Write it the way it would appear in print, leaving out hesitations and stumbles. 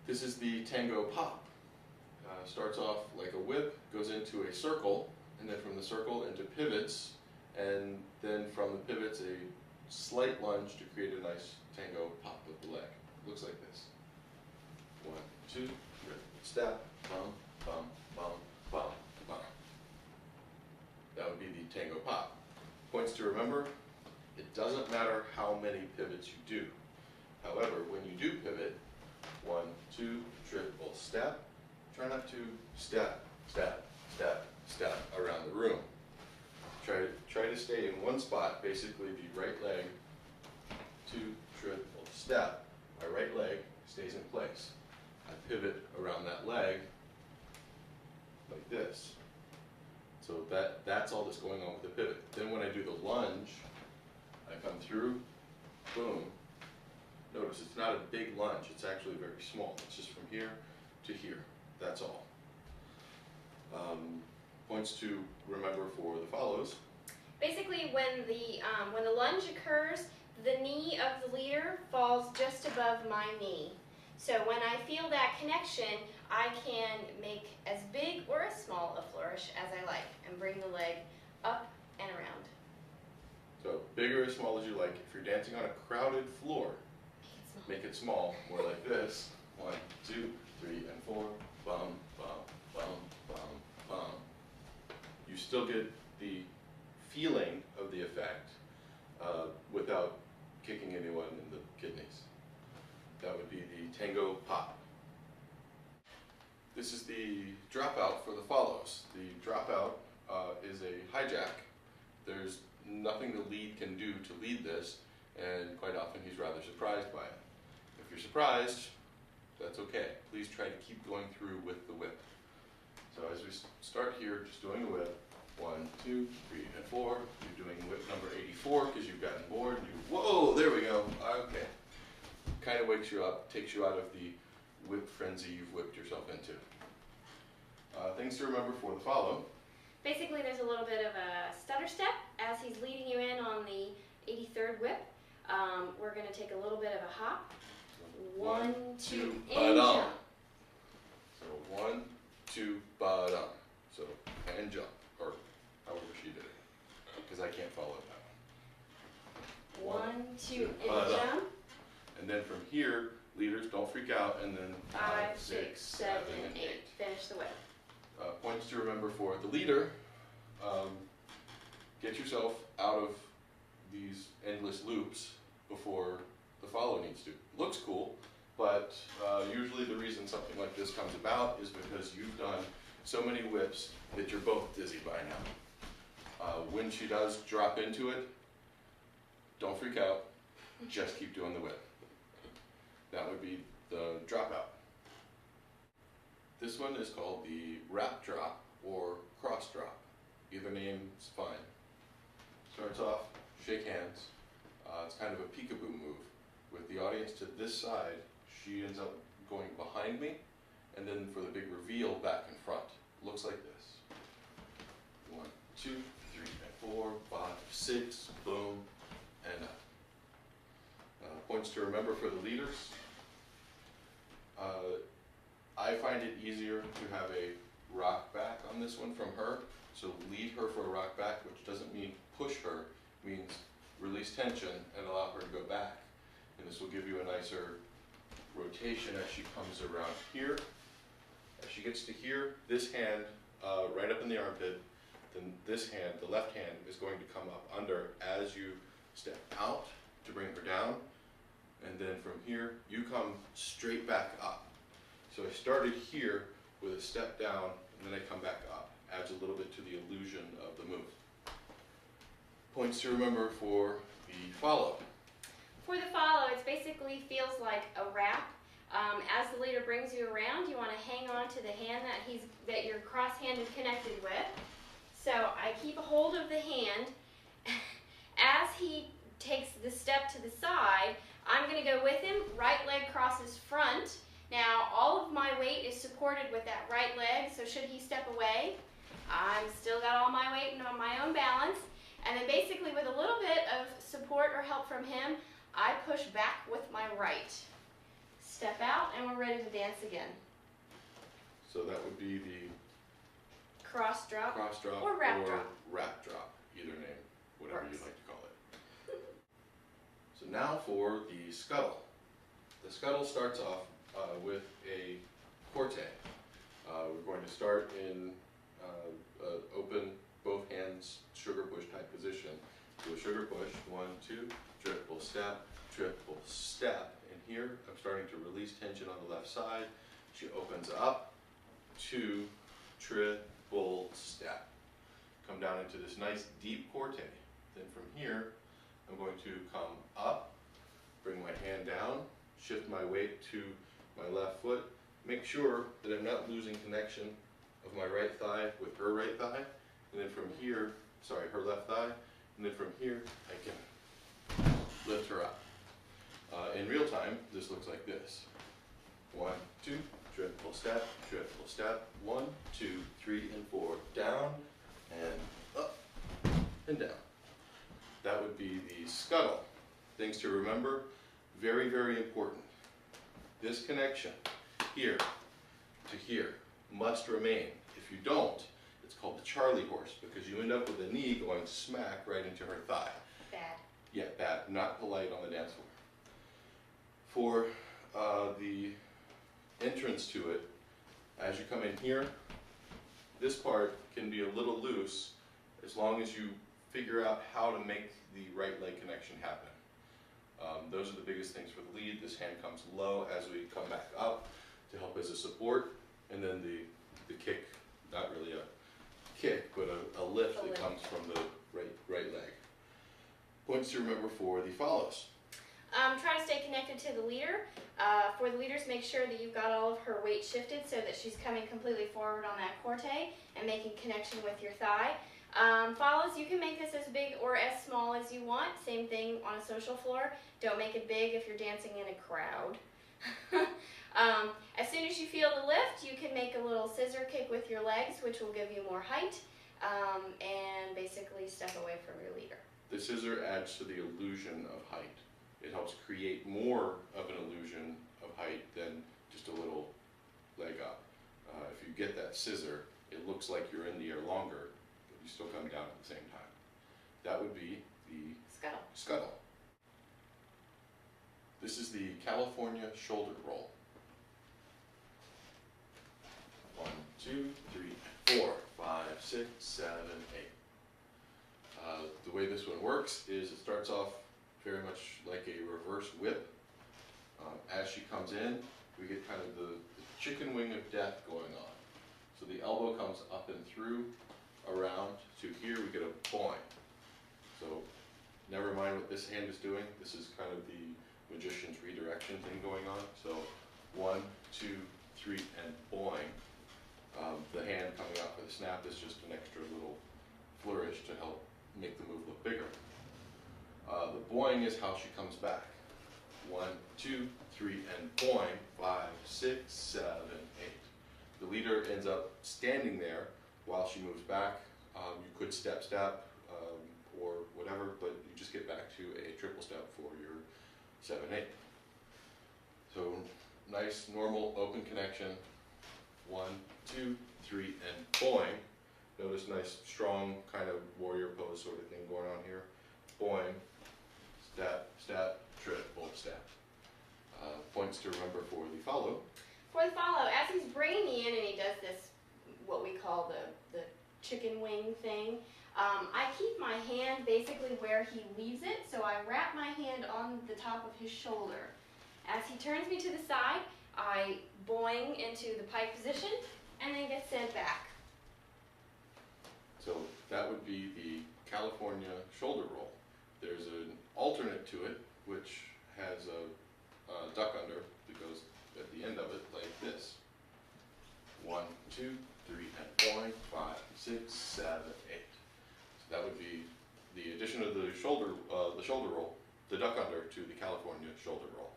This is the tango pop. Starts off like a whip, goes into a circle, and then from the circle into pivots, and then from the pivots a slight lunge to create a nice tango pop of the leg. Looks like this. 1, 2, 3, step, bum, bum, bum, bum, bum. That would be the tango pop. Points to remember, it doesn't matter how many pivots you do. However, when you do pivot, 1, 2, triple step, try not to step, step, step, step around the room. Try to stay in one spot, basically the right leg, 2, triple step. My right leg stays in place. I pivot around that leg like this. So that's all that's going on with the pivot. Then when I do the lunge, I come through, boom. Notice it's not a big lunge, it's actually very small. It's just from here to here, that's all. Points to remember for the follows. Basically, when the lunge occurs, the knee of the leader falls just above my knee. So when I feel that connection, I can make as big or as small a flourish as I like and bring the leg up and around. So big or as small as you like. If you're dancing on a crowded floor, make it small, more like this. 1, 2, 3, and 4. Bum, bum, bum, bum, bum. You still get the feeling of the effect without kicking anyone in the kidneys. That would be the tango pop. This is the dropout for the follows. The dropout is a hijack. There's nothing the lead can do to lead this, and quite often he's rather surprised by it. If you're surprised, that's okay. Please try to keep going through with the whip. So as we start here, just doing the whip, 1, 2, 3, and 4. You're doing whip number 84 because you've gotten bored. Whoa, there we go. Okay. Kind of wakes you up, takes you out of the whip frenzy you've whipped yourself into. Things to remember for the follow. Basically, there's a little bit of a stutter step as he's leading you in on the 83rd whip. We're going to take a little bit of a hop. 1, 2, and jump. So 1, 2, ba-dum. So, and jump, or however she did it, because I can't follow that. 1, 2, and jump. And then from here, leaders, don't freak out, and then 5, 6, 7, and 8. Finish the whip. Points to remember for the leader, get yourself out of these endless loops before the follow needs to. Looks cool, but usually the reason something like this comes about is because you've done so many whips that you're both dizzy by now. When she does drop into it, don't freak out, just keep doing the whip. That would be the dropout. This one is called the wrap drop or cross drop. Either name is fine. Starts off, shake hands. It's kind of a peekaboo move. With the audience to this side, she ends up going behind me, and then for the big reveal, back and front. Looks like this. 1, 2, 3, and 4, 5, 6, boom, and up. Points to remember for the leaders. I find it easier to have a rock back on this one from her. So lead her for a rock back, which doesn't mean push her, it means release tension and allow her to go back. And this will give you a nicer rotation as she comes around here. As she gets to here, this hand right up in the armpit, then this hand, the left hand, is going to come up under as you step out to bring her down. And then from here, you come straight back up. So I started here with a step down, and then I come back up. Adds a little bit to the illusion of the move. Points to remember for the follow. For the follow, it basically feels like a wrap. As the leader brings you around, you want to hang on to the hand that you're cross-handed connected with. So I keep a hold of the hand. As he takes the step to the side, I'm going to go with him. Right leg crosses front. Now, all of my weight is supported with that right leg, so should he step away, I'm still got all my weight and my own balance. And then basically with a little bit of support or help from him, I push back with my right. step out, and we're ready to dance again. So that would be the Cross drop. cross drop Or wrap drop. wrap drop, either name, whatever Works. you'd like to call it. So now for the scuttle. The scuttle starts off with a corte. We're going to start in open, both hands, sugar push type position. Do a sugar push, 1, 2, triple step, and here I'm starting to release tension on the left side. She opens up, 2, triple step. Come down into this nice deep corte. Then from here, I'm going to come up, bring my hand down, shift my weight to my left foot, make sure that I'm not losing connection of my right thigh with her right thigh, and then from here, her left thigh, and then from here, I can lift her up. In real time, this looks like this. 1, 2, triple step, 1, 2, 3, and 4, down, and up, and down. That would be the scuttle. Things to remember, very, very important. This connection, here to here, must remain. If you don't, it's called the Charlie horse, because you end up with a knee going smack right into her thigh. Bad. Yeah, bad. Not polite on the dance floor. For the entrance to it, as you come in here, this part can be a little loose as long as you figure out how to make the right leg connection happen. Those are the biggest things for the lead. This hand comes low as we come back up to help as a support, and then the kick, not really a kick, but a lift that comes from the right leg. Points to remember for the follows. Try to stay connected to the leader. For the leaders, make sure that you've got all of her weight shifted so that she's coming completely forward on that corte and making connection with your thigh. Follows, you can make this as big or as small as you want. Same thing on a social floor. Don't make it big if you're dancing in a crowd. As soon as you feel the lift, you can make a little scissor kick with your legs, which will give you more height, and basically step away from your leader. The scissor adds to the illusion of height. It helps create more of an illusion of height than just a little leg up. If you get that scissor, it looks like you're in the air longer, but you still come down at the same time. That would be the scuttle. This is the California shoulder roll. 1, 2, 3, 4, 5, 6, 7, 8. The way this one works is it starts off very much like a reverse whip. As she comes in, we get kind of the chicken wing of death going on. So the elbow comes up and through, around to here, we get a boing. So never mind what this hand is doing. This is kind of the magician's redirection thing going on. So 1, 2, 3, and boing. The hand coming out for the snap is just an extra little flourish to help make the move look bigger. The boing is how she comes back. 1, 2, 3, and boing. 5, 6, 7, 8. The leader ends up standing there while she moves back. You could step, or whatever, but you just get back to a triple step for your 7, 8. So nice, normal, open connection. 1, 2, 3, and boing. Notice nice, strong kind of warrior pose sort of thing going on here. Boing, step, step, triple step. Points to remember for the follow. For the follow, as he's bringing me in and he does this, what we call the chicken wing thing, I keep my hand basically where he leaves it, so I wrap my hand on the top of his shoulder. As he turns me to the side, I boing into the pike position and then get sent back. So that would be the California shoulder roll. There's an alternate to it, which has a duck under that goes at the end of it like this. 1, 2, 3, and boing. 5, 6, 7, 8. So that would be the addition of the shoulder roll, the duck under to the California shoulder roll.